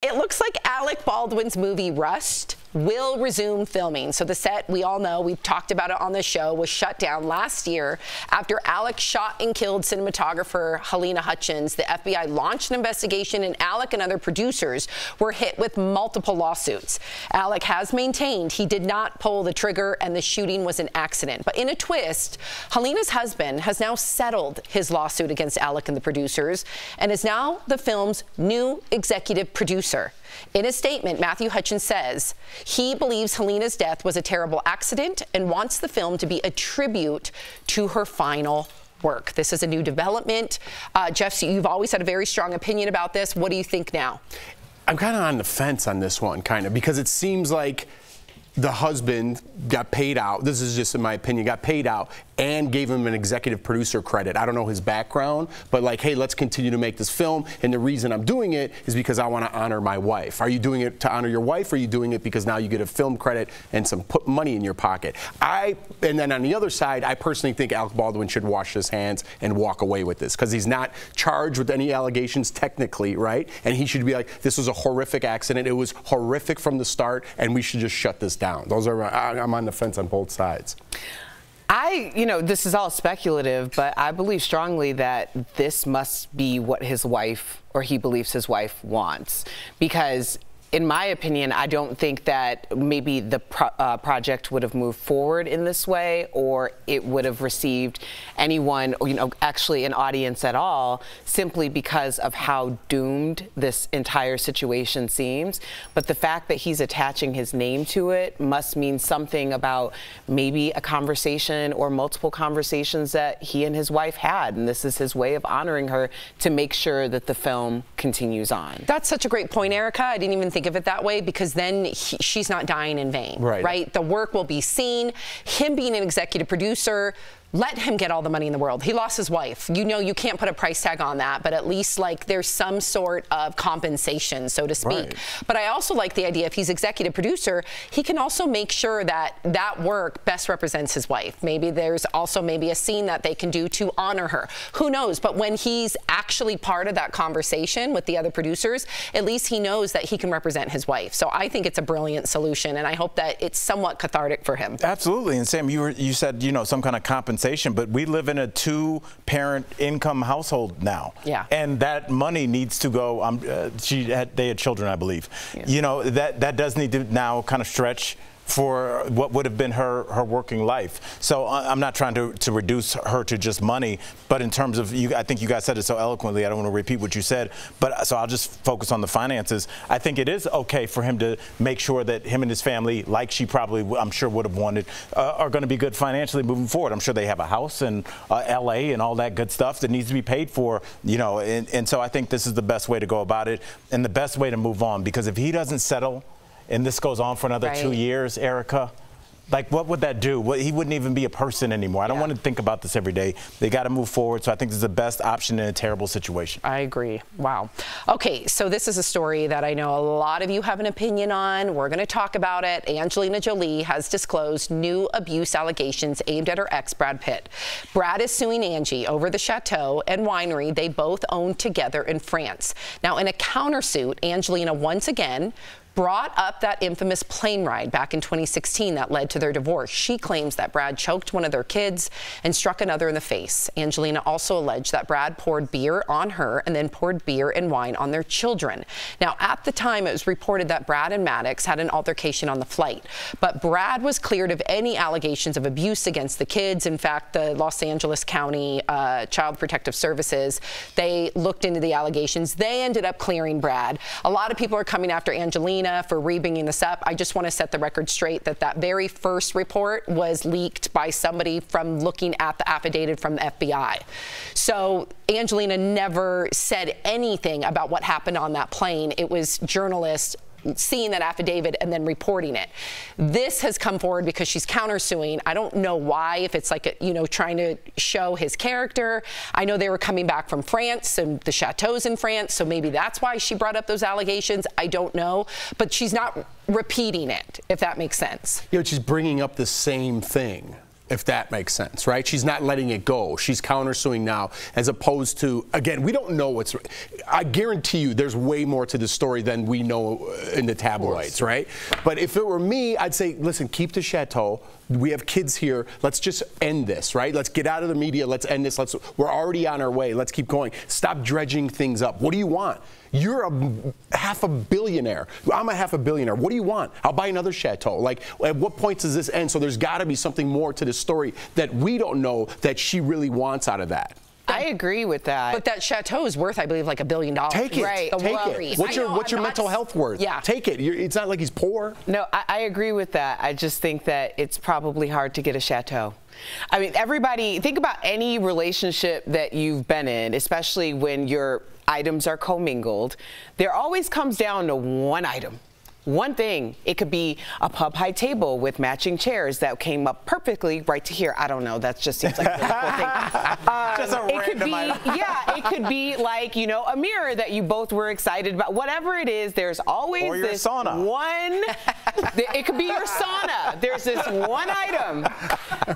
It looks like Alec Baldwin's movie Rust will resume filming. So the set, we all know, we've talked about it on the show, was shut down last year after Alec shot and killed cinematographer Halyna Hutchins. The FBI launched an investigation, and Alec and other producers were hit with multiple lawsuits. Alec has maintained he did not pull the trigger and the shooting was an accident. But in a twist, Halyna's husband has now settled his lawsuit against Alec and the producers and is now the film's new executive producer. In a statement, Matthew Hutchins says he believes Halyna's death was a terrible accident and wants the film to be a tribute to her final work. This is a new development. Jeff, you've always had a very strong opinion about this. What do you think now? I'm kind of on the fence on this one, because it seems like the husband got paid out. This is just in my opinion, got paid out and gave him an executive producer credit. I don't know his background, but like, hey, let's continue to make this film. And the reason I'm doing it is because I want to honor my wife. Are you doing it to honor your wife, or are you doing it because now you get a film credit and some money in your pocket? And then on the other side, I personally think Alec Baldwin should wash his hands and walk away with this, because he's not charged with any allegations technically, right? And he should be like, this was a horrific accident. It was horrific from the start, and we should just shut this down. I'm on the fence on both sides. This is all speculative, but I believe strongly that this must be what his wife, or he believes his wife, wants. Because in my opinion, I don't think that maybe the project would have moved forward in this way, or it would have received anyone, actually an audience at all, simply because of how doomed this entire situation seems. But the fact that he's attaching his name to it must mean something about maybe a conversation or multiple conversations that he and his wife had, and this is his way of honoring her to make sure that the film continues on. That's such a great point, Erica. I didn't even think of it that way, because then she's not dying in vain, right? The work will be seen. Him being an executive producer, let him get all the money in the world. He lost his wife. You can't put a price tag on that, but at least like there's some sort of compensation, so to speak. Right. But I also like the idea, if he's executive producer, he can also make sure that that work best represents his wife. Maybe there's also a scene that they can do to honor her. Who knows? But when he's actually part of that conversation with the other producers, at least he knows that he can represent his wife. So I think it's a brilliant solution, and I hope that it's somewhat cathartic for him. Absolutely. And Sam, you said, some kind of compensation, but we live in a two-parent income household now. Yeah. And that money needs to go. They had children, I believe. Yeah. That does need to now kind of stretch for what would have been her working life. So I'm not trying to reduce her to just money, but in terms of, I think you guys said it so eloquently, I don't want to repeat what you said, but so I'll just focus on the finances. I think it is okay for him to make sure that him and his family, like she probably, I'm sure, would have wanted, are going to be good financially moving forward. I'm sure they have a house in LA and all that good stuff that needs to be paid for, and so I think this is the best way to go about it and the best way to move on, because if he doesn't settle, and this goes on for another 2 years, Erica, like, what would that do? He wouldn't even be a person anymore. I don't want to think about this every day. They got to move forward. So I think this is the best option in a terrible situation. I agree. Wow. Okay, so this is a story that I know a lot of you have an opinion on. We're going to talk about it. Angelina Jolie has disclosed new abuse allegations aimed at her ex, Brad Pitt. Brad is suing Angie over the chateau and winery they both owned together in France. Now, in a countersuit, Angelina once again brought up that infamous plane ride back in 2016 that led to their divorce. She claims that Brad choked one of their kids and struck another in the face. Angelina also alleged that Brad poured beer on her and then poured beer and wine on their children. Now, at the time, it was reported that Brad and Maddox had an altercation on the flight, but Brad was cleared of any allegations of abuse against the kids. In fact, the Los Angeles County Child Protective Services, they looked into the allegations. They ended up clearing Brad. A lot of people are coming after Angelina for rebringing this up. I just want to set the record straight that that very first report was leaked by somebody from looking at the affidavit from the FBI. So Angelina never said anything about what happened on that plane. It was journalists seeing that affidavit and then reporting it. This has come forward because she's countersuing. I don't know why, if it's like, trying to show his character. I know they were coming back from France and the chateaus in France, so maybe that's why she brought up those allegations. I don't know, but she's not repeating it, if that makes sense. She's bringing up the same thing. if that makes sense, right? She's not letting it go. She's countersuing now, as opposed to, again, we don't know what's, I guarantee you there's way more to the story than we know in the tabloids, right? But if it were me, I'd say, listen, keep the chateau. We have kids here. Let's just end this, right? Let's get out of the media. Let's end this. We're already on our way. Let's keep going. Stop dredging things up. What do you want? You're a half a billionaire. I'm a half a billionaire. What do you want? I'll buy another chateau. Like, at what point does this end? So there's got to be something more to the story that we don't know that she really wants out of that. I agree with that. But that chateau is worth, I believe, like $1 billion. Take it. Right. Take it. What's your mental health worth? Yeah. Take it. It's not like he's poor. No, I agree with that. I just think that it's probably hard to get a chateau. I mean, everybody, think about any relationship that you've been in, especially when your items are commingled. There always comes down to one item. One thing. It could be a pub high table with matching chairs that came up perfectly right to here. I don't know. That just seems like a really cool thing. Just a random item. Yeah, it could be like, you know, a mirror that you both were excited about. Whatever it is, there's always or your this sauna. one. It could be your sauna. There's this one item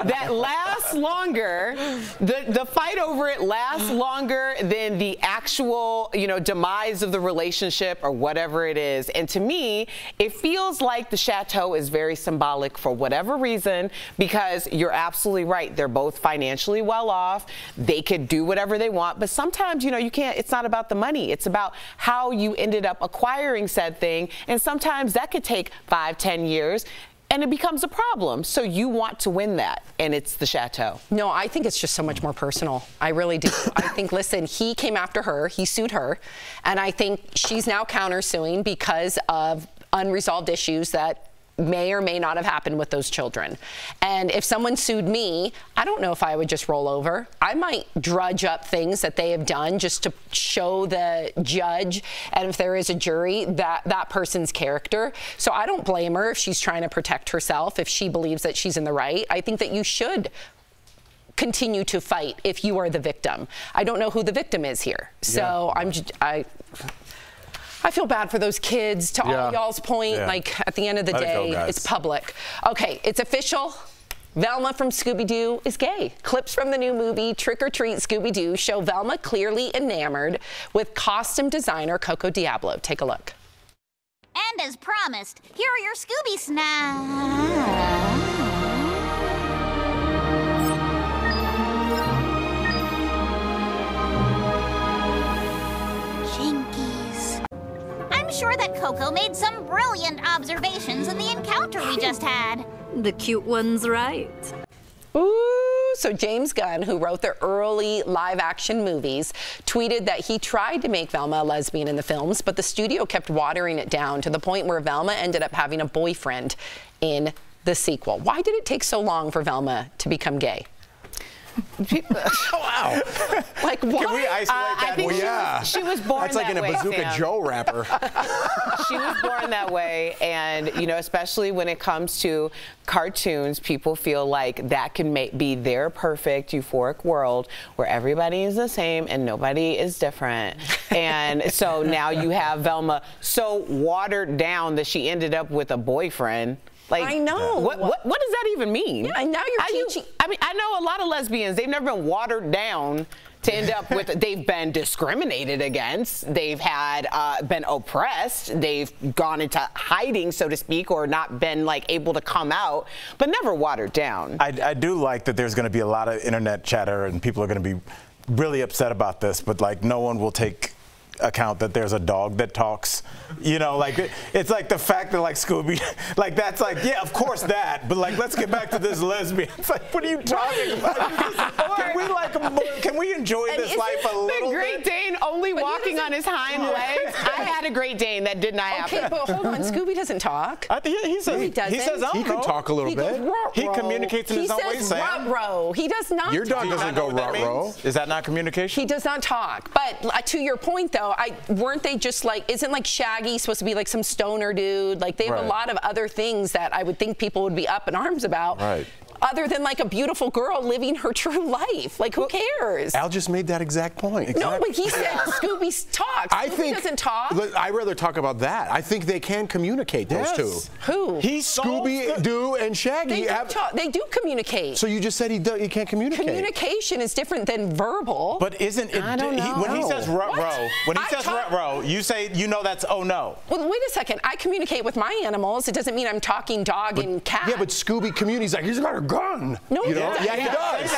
that lasts longer. The fight over it lasts longer than the actual, you know, demise of the relationship or whatever it is. And to me, it feels like the chateau is very symbolic for whatever reason, because you're absolutely right. They're both financially well off. They could do whatever they want, but sometimes, you know, you can't, it's not about the money. It's about how you ended up acquiring said thing. And sometimes that could take 5, 10 years. And it becomes a problem. So you want to win that, and it's the chateau. No, I think it's just so much more personal. I really do. I think, listen, he came after her, he sued her, and I think she's now countersuing because of unresolved issues that may or may not have happened with those children. And if someone sued me, I don't know if I would just roll over. I might drudge up things that they have done just to show the judge, and if there is a jury, that person's character. So I don't blame her if she's trying to protect herself, if she believes that she's in the right. I think that you should continue to fight if you are the victim. I don't know who the victim is here. So yeah. I feel bad for those kids. To all y'all's point, like at the end of the day, it's public. Okay, it's official. Velma from Scooby-Doo is gay. Clips from the new movie Trick or Treat Scooby-Doo show Velma clearly enamored with costume designer Coco Diablo. Take a look. And as promised, here are your Scooby snacks. I'm sure that Coco made some brilliant observations in the encounter we just had. The cute one's right. Ooh, so James Gunn, who wrote the early live-action movies, tweeted that he tried to make Velma a lesbian in the films, but the studio kept watering it down to the point where Velma ended up having a boyfriend in the sequel. Why did it take so long for Velma to become gay? Wow. Like, what? Can we isolate that? I think she was born That's like that in a way, Bazooka Sam. Joe rapper. She was born that way, and, you know, especially when it comes to cartoons, people feel like that can be their perfect euphoric world where everybody is the same and nobody is different. And so now you have Velma so watered down that she ended up with a boyfriend. Like, I know. What does that even mean? Yeah, and now you're teaching. I mean, I know a lot of lesbians, they've never been watered down to end up with, they've been discriminated against, they've had been oppressed, they've gone into hiding, so to speak, or not been like able to come out, but never watered down. I do like that there's going to be a lot of internet chatter and people are going to be really upset about this, but like no one will take account that there's a dog that talks, you know, like it's like the fact that like Scooby, like that's like, yeah, of course that, but like let's get back to this lesbian. It's like, what are you talking about? Can we enjoy this life a little bit? The Great Dane only walking on his hind legs. I had a Great Dane that did not happen. Okay, but hold on, Scooby doesn't talk. He says, he doesn't. He says, he can talk a little bit. He communicates in his own way, Sam. Ruh-roh. He does not. Your dog doesn't go ruh-roh. Is that not communication? He does not talk. But to your point, though, weren't they just like, isn't like Shaggy supposed to be like some stoner dude? Like they have a lot of other things that I would think people would be up in arms about. Right. other than like a beautiful girl living her true life. Like, who cares? Al just made that exact point. No, but he said Scooby talks. Scooby doesn't talk. I'd rather talk about that. I think they can communicate, those two. Who? Scooby-Doo and Shaggy. They do communicate. So you just said he can't communicate. Communication is different than verbal. But isn't it? I don't know. When he says ruh-roh, you say, you know that's oh no. Well, wait a second. I communicate with my animals. It doesn't mean I'm talking dog and cat. Yeah, but Scooby communicates like, he's got a gun. No, he doesn't. Yeah, he does.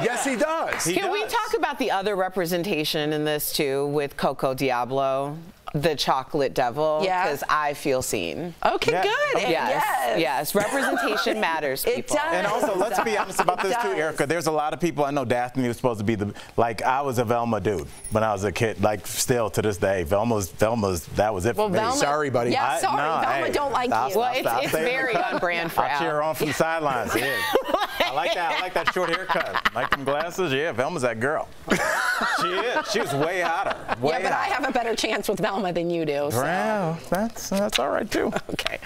Yes, he does. Can we talk about the other representation in this too with Coco Diablo? The chocolate devil, because I feel seen. Okay, good. Yes. Representation matters, people. It does. And also, let's be honest about this too, Erica. There's a lot of people. I know Daphne was supposed to be I was a Velma dude when I was a kid. Like, still to this day, Velma's. That was it for me. Velma, sorry, buddy. Yeah, sorry. Velma don't like you. Well, it's very on brand for Al. I cheer on from the sidelines. Yeah. I like that. I like that short haircut. Like them glasses. Yeah, Velma's that girl. She is. She was way hotter. Way but I have a better chance with Velma than you do. So. Well, that's all right too. Okay.